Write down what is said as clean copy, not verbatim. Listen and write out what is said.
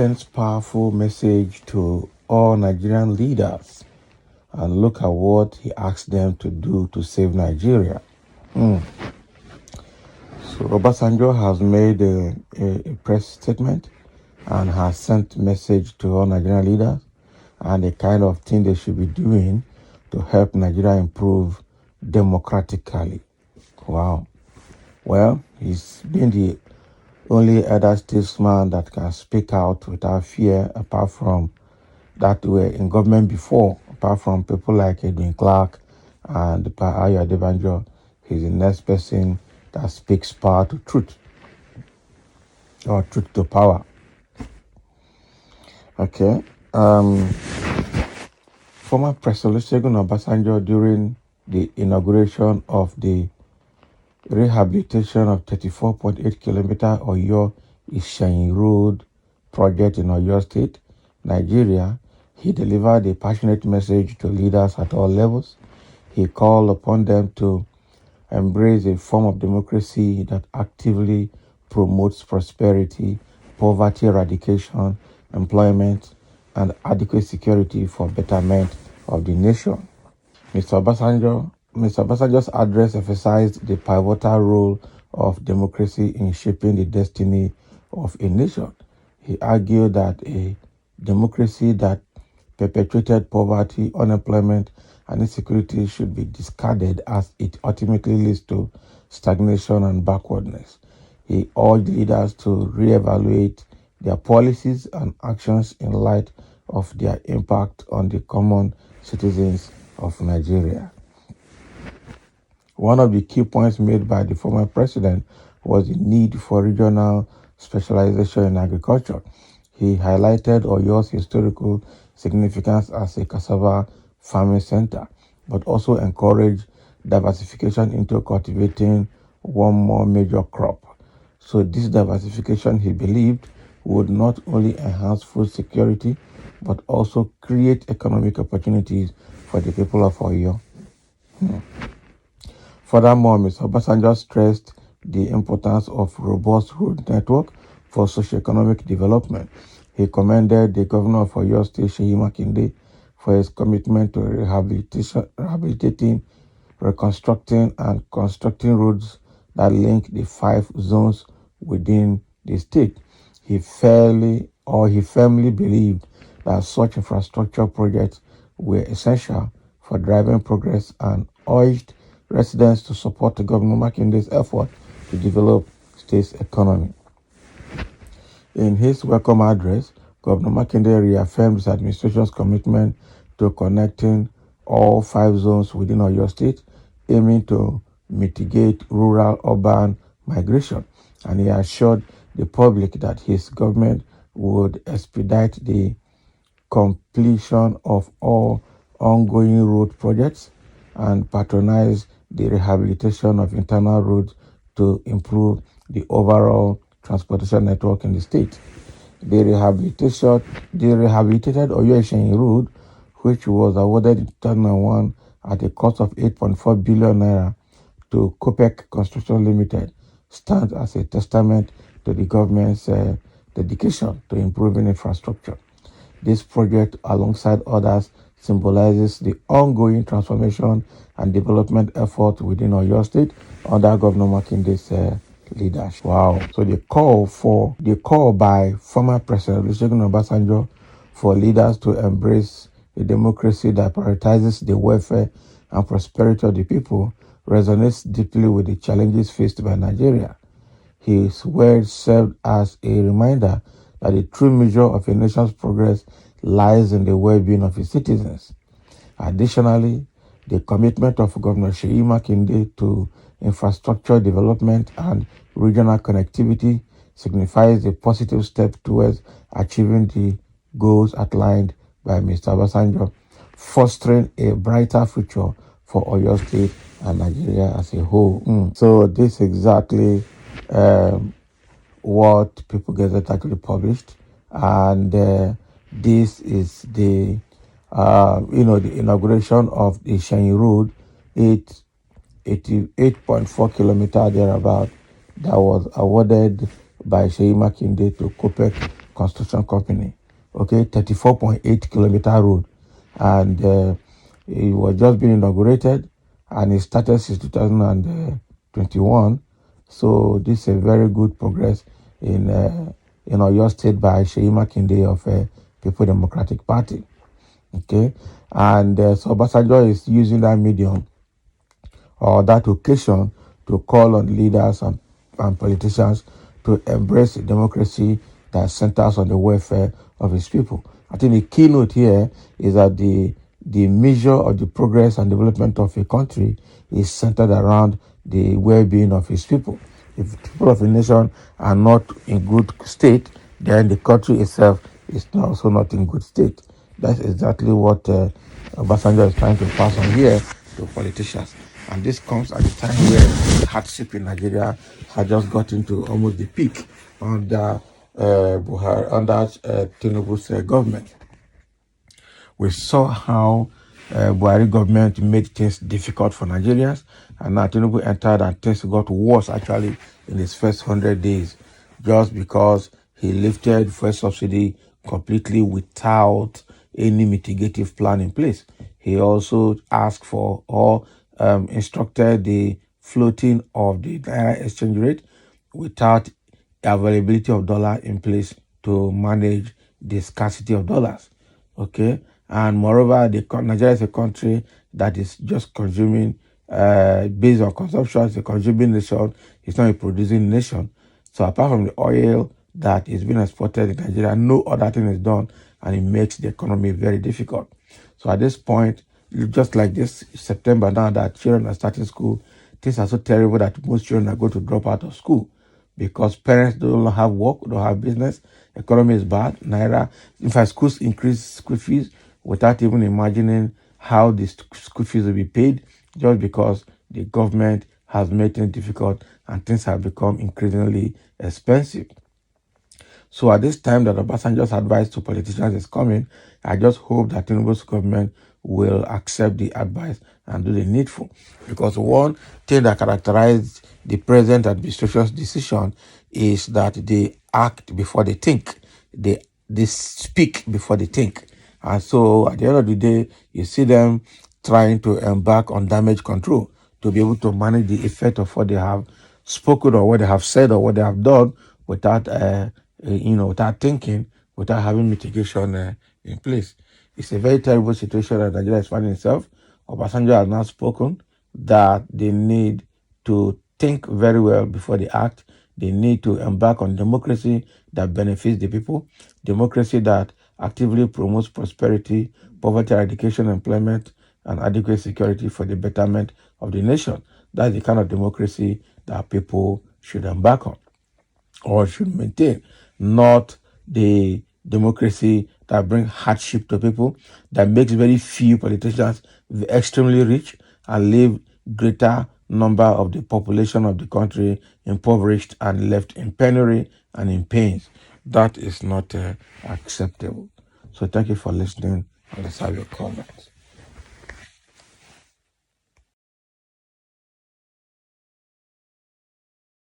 sends powerful message to all Nigerian leaders, and look at what he asked them to do to save Nigeria. So Obasanjo has made a press statement and has sent message to all Nigerian leaders and the kind of thing they should be doing to help Nigeria improve democratically. Wow. Well, he's been the only other statesman that can speak out without fear, apart from that were in government before, apart from people like Edwin Clark and Ayo Adebanjo. He's the next person that speaks power to truth, or truth to power. Okay. Former President Olusegun Obasanjo, during the inauguration of the rehabilitation of 34.8 kilometer Oyo Ishayin Road project in Oyo State, Nigeria, he delivered a passionate message to leaders at all levels. He called upon them to embrace a form of democracy that actively promotes prosperity, poverty eradication, employment, and adequate security for betterment of the nation. Mr. Obasanjo's address emphasized the pivotal role of democracy in shaping the destiny of a nation. He argued that a democracy that perpetuated poverty, unemployment, and insecurity should be discarded, as it ultimately leads to stagnation and backwardness. He urged leaders to reevaluate their policies and actions in light of their impact on the common citizens of Nigeria. One of the key points made by the former president was the need for regional specialization in agriculture. He highlighted Oyo's historical significance as a cassava farming center, but also encouraged diversification into cultivating one more major crop. So this diversification, he believed, would not only enhance food security, but also create economic opportunities for the people of Oyo. Furthermore, Mr. Obasanjo stressed the importance of robust road network for socio-economic development. He commended the governor of Oyo State, Seyi Makinde, for his commitment to rehabilitating, reconstructing, and constructing roads that link the 5 zones within the state. He firmly believed that such infrastructure projects were essential for driving progress, and urged residents to support Governor Makinde's effort to develop state's economy. In his welcome address, Governor Makinde reaffirmed his administration's commitment to connecting all 5 zones within Oyo State, aiming to mitigate rural-urban migration, and he assured the public that his government would expedite the completion of all ongoing road projects and patronize the rehabilitation of internal roads to improve the overall transportation network in the state. The rehabilitated Oyo Ishayin Road, which was awarded in 2001 at a cost of 8.4 billion naira to Copec Construction Limited, stands as a testament to the government's dedication to improving infrastructure. This project, alongside others, symbolizes the ongoing transformation and development effort within Oyo State under Governor Makinde's leadership. Wow. So the call by former President Olusegun Obasanjo for leaders to embrace a democracy that prioritizes the welfare and prosperity of the people resonates deeply with the challenges faced by Nigeria. His words served as a reminder that the true measure of a nation's progress lies in the well-being of its citizens. Additionally, the commitment of Governor Seyi Makinde to infrastructure development and regional connectivity signifies a positive step towards achieving the goals outlined by Mr. Obasanjo, fostering a brighter future for Oyo State and Nigeria as a whole. So this is exactly what People Gazette actually published, and this is the the inauguration of the Ishayin Road, 88.4 kilometer thereabout, that was awarded by Seyi Makinde to Copec Construction Company. Okay, 34.8-kilometer road. And it was just being inaugurated, and it started since 2021. So this is a very good progress in Oyo State by Seyi Makinde of People Democratic Party. Okay, and so Obasanjo is using that medium or that occasion to call on leaders and politicians to embrace a democracy that centers on the welfare of his people. I think the keynote here is that the measure of the progress and development of a country is centered around the well-being of its people. If the people of a nation are not in good state, then the country itself is also not in good state. That's exactly what Obasanjo is trying to pass on here to politicians. And this comes at a time where hardship in Nigeria has just gotten to almost the peak under Tinubu's government. We saw how Buhari government made things difficult for Nigerians, and now Tinubu entered and things got worse actually in his first 100 days, just because he lifted fuel subsidy completely without any mitigative plan in place. He also asked for or instructed the floating of the Naira exchange rate without availability of dollar in place to manage the scarcity of dollars. Okay, and moreover, Nigeria is a country that is just consuming based on consumption. It's a consuming nation. It's not a producing nation. So apart from the oil that is being exported in Nigeria, no other thing is done, and it makes the economy very difficult. So at this point, just like this September now that children are starting school, things are so terrible that most children are going to drop out of school because parents don't have work, don't have business, economy is bad, Naira. In fact, schools increase school fees without even imagining how the school fees will be paid, just because the government has made things difficult and things have become increasingly expensive. So at this time that Obasanjo's advice to politicians is coming, I just hope that Tinubu's government will accept the advice and do the needful. Because one thing that characterized the present administration's decision is that they act before they think. They speak before they think. And so at the end of the day, you see them trying to embark on damage control to be able to manage the effect of what they have spoken or what they have said or what they have done without without thinking, without having mitigation in place. It's a very terrible situation that Nigeria is finding itself. Obasanjo has now spoken that they need to think very well before they act. They need to embark on democracy that benefits the people, democracy that actively promotes prosperity, poverty eradication, employment, and adequate security for the betterment of the nation. That's the kind of democracy that people should embark on or should maintain, not the democracy that brings hardship to people, that makes very few politicians extremely rich and leave greater number of the population of the country impoverished and left in penury and in pains. That is not acceptable. So thank you for listening, and let's have your comments.